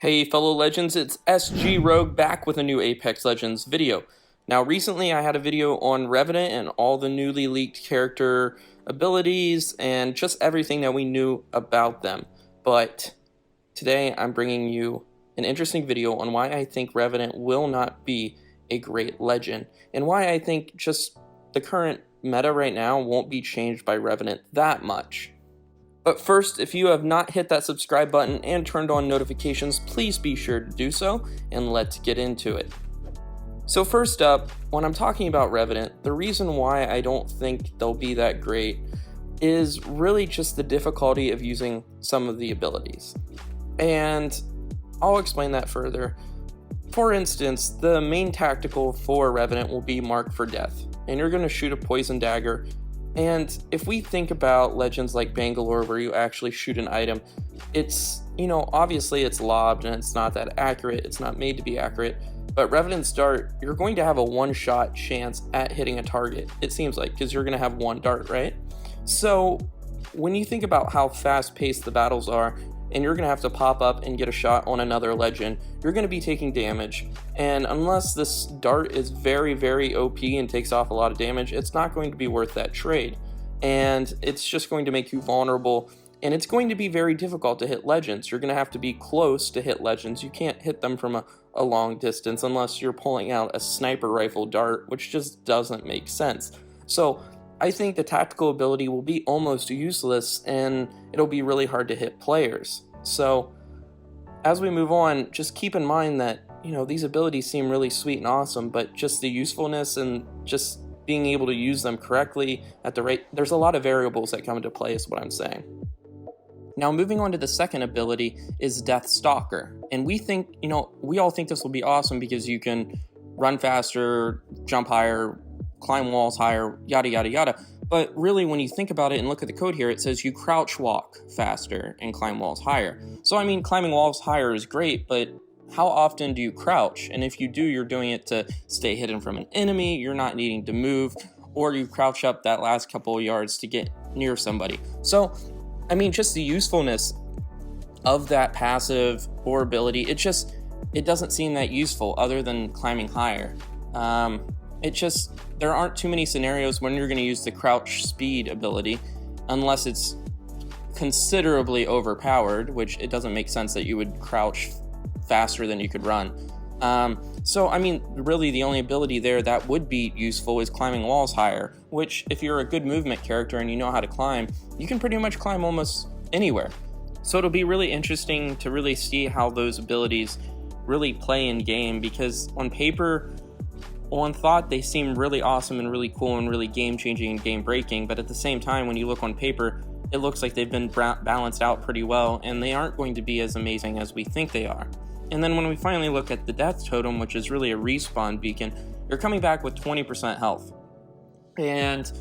Hey fellow legends, it's SG Rogue back with a new Apex Legends video. Now recently I had a video on Revenant and all the newly leaked character abilities and just everything that we knew about them. But today I'm bringing you an interesting video on why I think Revenant will not be a great legend and why I think just the current meta right now won't be changed by Revenant that much. But first, if you have not hit that subscribe button and turned on notifications, please be sure to do so, and let's get into it. So first up, when I'm talking about Revenant, the reason why I don't think they'll be that great is really just the difficulty of using some of the abilities. And I'll explain that further. For instance, the main tactical for Revenant will be Mark for Death, and you're going to shoot a poison dagger. And if we think about legends like Bangalore where you actually shoot an item, it's, obviously it's lobbed and it's not that accurate, it's not made to be accurate, but Revenant's dart, you're going to have a one-shot chance at hitting a target, it seems like, because you're going to have one dart, right? So when you think about how fast-paced the battles are, and you're going to have to pop up and get a shot on another legend, you're going to be taking damage. And unless this dart is very, very OP and takes off a lot of damage, it's not going to be worth that trade. And it's just going to make you vulnerable, and it's going to be very difficult to hit legends. You're going to have to be close to hit legends. You can't hit them from a long distance unless you're pulling out a sniper rifle dart, which just doesn't make sense. So I think the tactical ability will be almost useless, and it'll be really hard to hit players. So as we move on, just keep in mind that, these abilities seem really sweet and awesome, but just the usefulness and just being able to use them correctly at the rate, there's a lot of variables that come into play is what I'm saying. Now moving on to the second ability is Death Stalker. And we think, we all think this will be awesome because you can run faster, jump higher, climb walls higher, yada yada yada. But really, when you think about it and look at the code here, it says you crouch walk faster and climb walls higher. So I mean, climbing walls higher is great, but how often do you crouch? And if you do, you're doing it to stay hidden from an enemy, you're not needing to move, or you crouch up that last couple of yards to get near somebody. So, I mean, just the usefulness of that passive or ability, it doesn't seem that useful other than climbing higher. There aren't too many scenarios when you're going to use the crouch speed ability unless it's considerably overpowered, which it doesn't make sense that you would crouch faster than you could run. So, I mean, really the only ability there that would be useful is climbing walls higher, which if you're a good movement character and you know how to climb, you can pretty much climb almost anywhere. So it'll be really interesting to really see how those abilities really play in game, because on paper, on thought, they seem really awesome and really cool and really game-changing and game-breaking, but at the same time, when you look on paper, it looks like they've been balanced out pretty well, and they aren't going to be as amazing as we think they are. And then when we finally look at the Death Totem, which is really a respawn beacon, you're coming back with 20% health. And,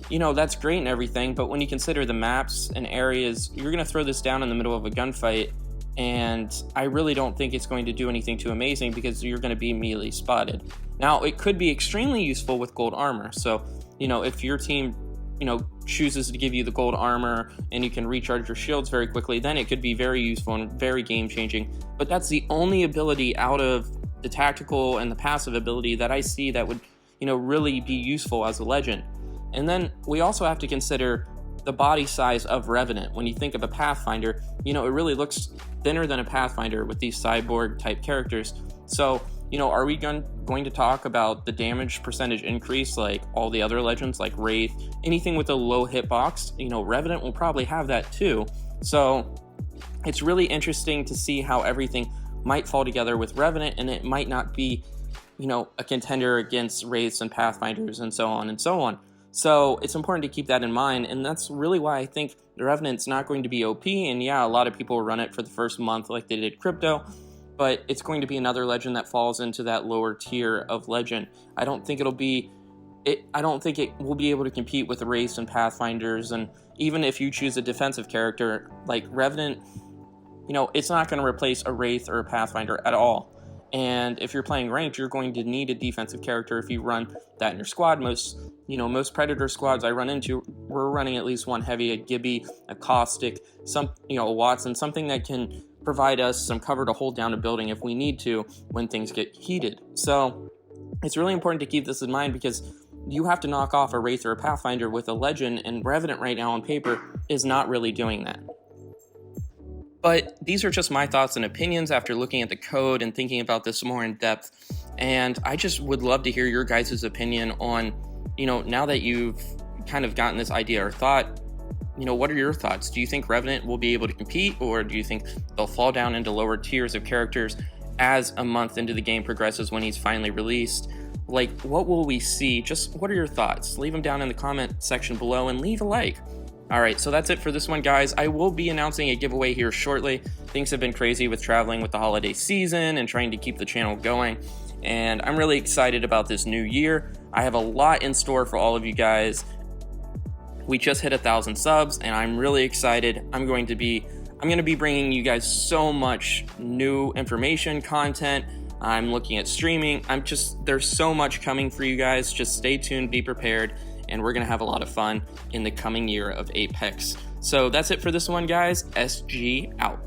that's great and everything, but when you consider the maps and areas, you're going to throw this down in the middle of a gunfight, and I really don't think it's going to do anything too amazing because you're going to be immediately spotted. Now, it could be extremely useful with gold armor. So, if your team, chooses to give you the gold armor and you can recharge your shields very quickly, then it could be very useful and very game-changing. But that's the only ability out of the tactical and the passive ability that I see that would, really be useful as a legend. And then we also have to consider the body size of Revenant. When you think of a Pathfinder, it really looks thinner than a Pathfinder with these cyborg type characters. So, are we going to talk about the damage percentage increase like all the other legends like Wraith, anything with a low hitbox? Revenant will probably have that too. So it's really interesting to see how everything might fall together with Revenant, and it might not be, a contender against Wraiths and Pathfinders and so on and so on. So it's important to keep that in mind, and that's really why I think the Revenant's not going to be OP, and yeah, a lot of people will run it for the first month like they did Crypto, but it's going to be another legend that falls into that lower tier of legend. I don't think it will be able to compete with the Wraiths and Pathfinders, and even if you choose a defensive character like Revenant, it's not going to replace a Wraith or a Pathfinder at all. And if you're playing ranked, you're going to need a defensive character if you run that in your squad. Most Predator squads I run into, we're running at least one heavy, a Gibby, a Caustic, a Watson, something that can provide us some cover to hold down a building if we need to when things get heated. So it's really important to keep this in mind, because you have to knock off a Wraith or a Pathfinder with a Legend, and Revenant right now on paper is not really doing that. But these are just my thoughts and opinions after looking at the code and thinking about this more in depth. And I just would love to hear your guys' opinion on, now that you've kind of gotten this idea or thought, what are your thoughts? Do you think Revenant will be able to compete, or do you think they'll fall down into lower tiers of characters as a month into the game progresses when he's finally released? Like, what will we see? Just what are your thoughts? Leave them down in the comment section below and leave a like. Alright, so that's it for this one, guys. I will be announcing a giveaway here shortly. Things have been crazy with traveling with the holiday season and trying to keep the channel going, and I'm really excited about this new year. I have a lot in store for all of you guys. We just hit 1,000 subs, and I'm really excited. I'm going to be bringing you guys so much new information, content. I'm looking at streaming. There's so much coming for you guys. Just stay tuned, be prepared, and we're gonna have a lot of fun in the coming year of Apex. So that's it for this one, guys. SG out.